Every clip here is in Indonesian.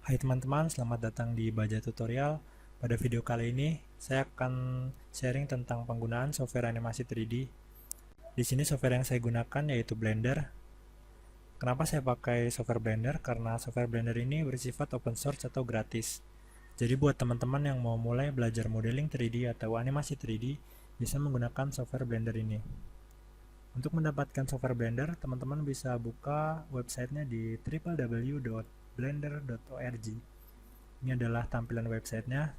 Hai teman-teman, selamat datang di Baja Tutorial. Pada video kali ini, saya akan sharing tentang penggunaan software animasi 3D. Di sini software yang saya gunakan yaitu Blender. Kenapa saya pakai software Blender? Karena software Blender ini bersifat open source atau gratis. Jadi buat teman-teman yang mau mulai belajar modeling 3D atau animasi 3D, bisa menggunakan software Blender ini. Untuk mendapatkan software Blender, teman-teman bisa buka websitenya di www.blender.org. Ini adalah tampilan websitenya.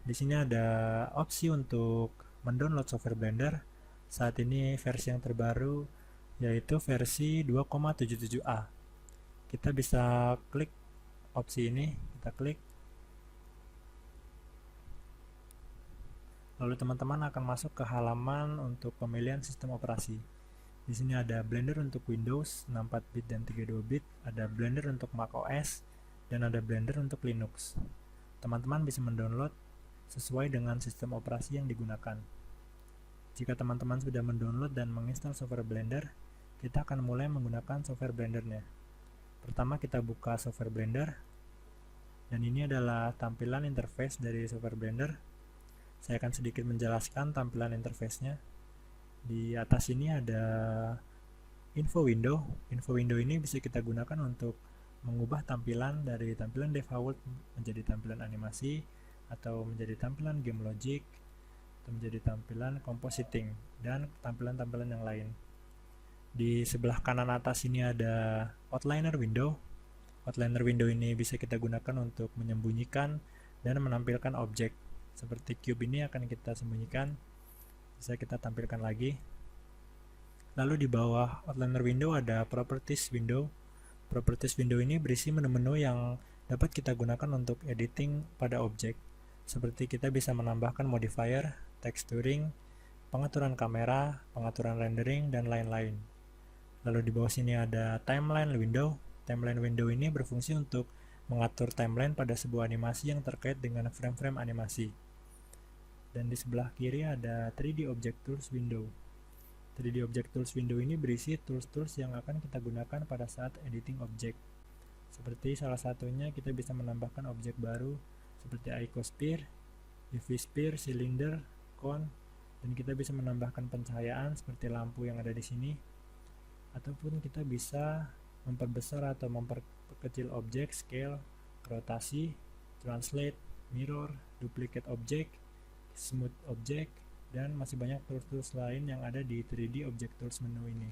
Di sini ada opsi untuk mendownload software Blender. Saat ini versi yang terbaru yaitu versi 2,77a. Kita bisa klik opsi ini, kita klik. Lalu teman-teman akan masuk ke halaman untuk pemilihan sistem operasi. Di sini ada Blender untuk Windows 64-bit dan 32-bit, ada Blender untuk macOS, dan ada Blender untuk Linux. Teman-teman bisa mendownload sesuai dengan sistem operasi yang digunakan. Jika teman-teman sudah mendownload dan menginstal software Blender, kita akan mulai menggunakan software Blendernya. Pertama kita buka software Blender, dan ini adalah tampilan interface dari software Blender. Saya akan sedikit menjelaskan tampilan interface-nya. Di atas ini ada info window. Info window ini bisa kita gunakan untuk mengubah tampilan dari tampilan default menjadi tampilan animasi, atau menjadi tampilan game logic, atau menjadi tampilan compositing, dan tampilan-tampilan yang lain. Di sebelah kanan atas ini ada outliner window. Outliner window ini bisa kita gunakan untuk menyembunyikan dan menampilkan objek. Seperti cube ini akan kita sembunyikan, bisa kita tampilkan lagi. Lalu di bawah outliner window ada properties window. Properties window ini berisi menu-menu yang dapat kita gunakan untuk editing pada objek. Seperti kita bisa menambahkan modifier, texturing, pengaturan kamera, pengaturan rendering, dan lain-lain. Lalu di bawah sini ada timeline window. Timeline window ini berfungsi untuk mengatur timeline pada sebuah animasi yang terkait dengan frame-frame animasi. Dan di sebelah kiri ada 3D Object Tools window. 3D Object Tools window ini berisi tools-tools yang akan kita gunakan pada saat editing objek. Seperti salah satunya kita bisa menambahkan objek baru seperti icosphere, UV sphere, cylinder, cone, dan kita bisa menambahkan pencahayaan seperti lampu yang ada di sini. Ataupun kita bisa memperbesar atau memperkecil objek, scale, rotasi, translate, mirror, duplicate object, smooth object, dan masih banyak tools-tools lain yang ada di 3D Object Tools menu ini,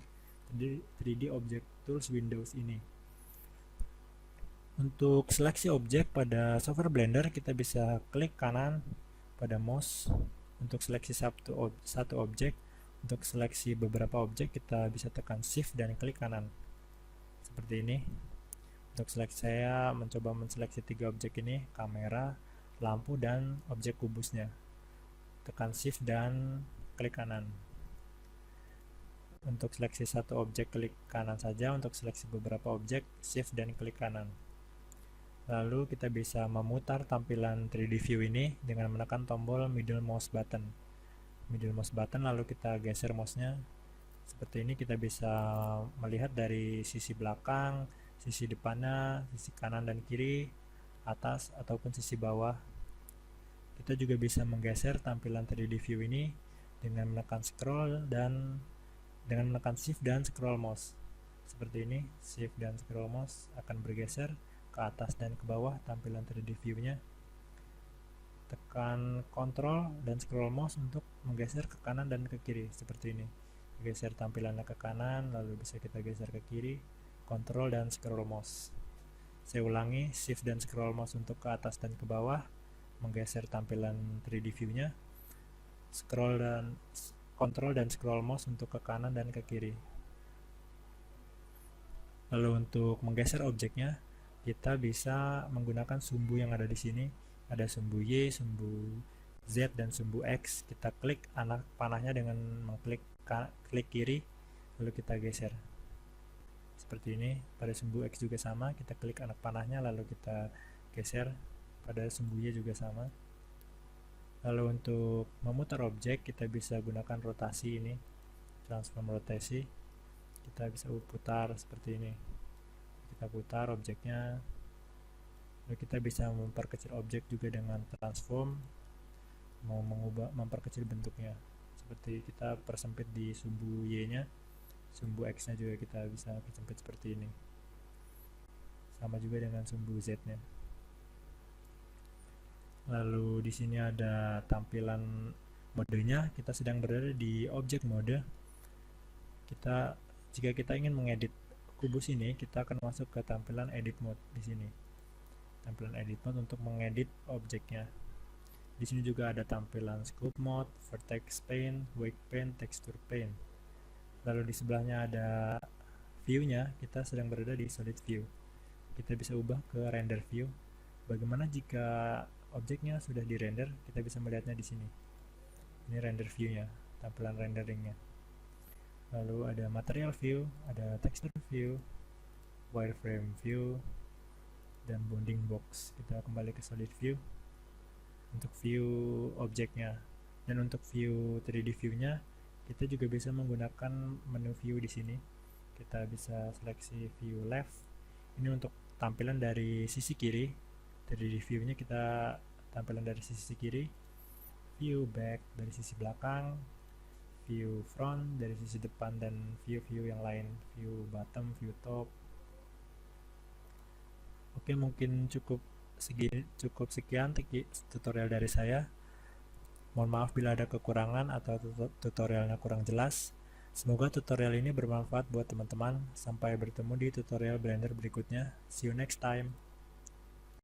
3D Object Tools Windows ini. Untuk seleksi objek pada software Blender, kita bisa klik kanan pada mouse untuk seleksi satu objek. Untuk seleksi beberapa objek, kita bisa tekan shift dan klik kanan seperti ini. Untuk seleksi, saya mencoba menseleksi 3 objek ini: kamera, lampu, dan objek kubusnya. Tekan shift dan klik kanan. Untuk seleksi satu objek, klik kanan saja. Untuk seleksi beberapa objek, shift dan klik kanan. Lalu kita bisa memutar tampilan 3D view ini dengan menekan tombol middle mouse button. Middle mouse button, lalu kita geser mouse-nya. Seperti ini kita bisa melihat dari sisi belakang, sisi depannya, sisi kanan dan kiri, atas, ataupun sisi bawah. Kita juga bisa menggeser tampilan 3D view ini dengan menekan scroll dan dengan menekan shift dan scroll mouse. Seperti ini, shift dan scroll mouse akan bergeser ke atas dan ke bawah tampilan 3D view-nya. Tekan Ctrl dan scroll mouse untuk menggeser ke kanan dan ke kiri seperti ini. Geser tampilannya ke kanan, lalu bisa kita geser ke kiri, Ctrl dan scroll mouse. Saya ulangi, shift dan scroll mouse untuk ke atas dan ke bawah, menggeser tampilan 3D view-nya, Ctrl dan scroll mouse untuk ke kanan dan ke kiri. Lalu untuk menggeser objeknya, kita bisa menggunakan sumbu yang ada di sini. Ada sumbu Y, sumbu Z, dan sumbu X. Kita klik anak panahnya dengan mengklik klik kiri, lalu kita geser. Seperti ini. Pada sumbu X juga sama, kita klik anak panahnya lalu kita geser. Pada sumbu Y juga sama. Lalu untuk memutar objek, kita bisa gunakan rotasi ini, transform rotasi. Kita bisa putar seperti ini. Kita putar objeknya Lalu kita bisa memperkecil objek juga dengan transform, mau memperkecil bentuknya. Seperti kita persempit di sumbu Y-nya, sumbu X-nya juga kita bisa persempit seperti ini. Sama juga dengan sumbu Z-nya. Lalu di sini ada tampilan modenya, kita sedang berada di objek mode. Jika kita ingin mengedit kubus ini, kita akan masuk ke tampilan edit mode di sini. Tampilan edit mode untuk mengedit objeknya. Di sini juga ada tampilan scope mode, vertex pane, wake pane, texture pane. Lalu di sebelahnya ada view-nya, kita sedang berada di solid view. Kita bisa ubah ke render view. Bagaimana jika objeknya sudah di render, kita bisa melihatnya di sini. Ini render view-nya, tampilan renderingnya. Lalu ada material view, ada texture view, wireframe view, dan bounding box. Kita kembali ke solid view untuk view objeknya. Dan untuk view 3D view-nya, kita juga bisa menggunakan menu view di sini. Kita bisa seleksi view left. Ini untuk tampilan dari sisi kiri. 3D view-nya kita tampilan dari sisi kiri. View back dari sisi belakang. View front dari sisi depan, dan view-view yang lain, view bottom, view top. Oke, mungkin cukup sekian tutorial dari saya. Mohon maaf bila ada kekurangan atau tutorialnya kurang jelas. Semoga tutorial ini bermanfaat buat teman-teman. Sampai bertemu di tutorial Blender berikutnya. See you next time.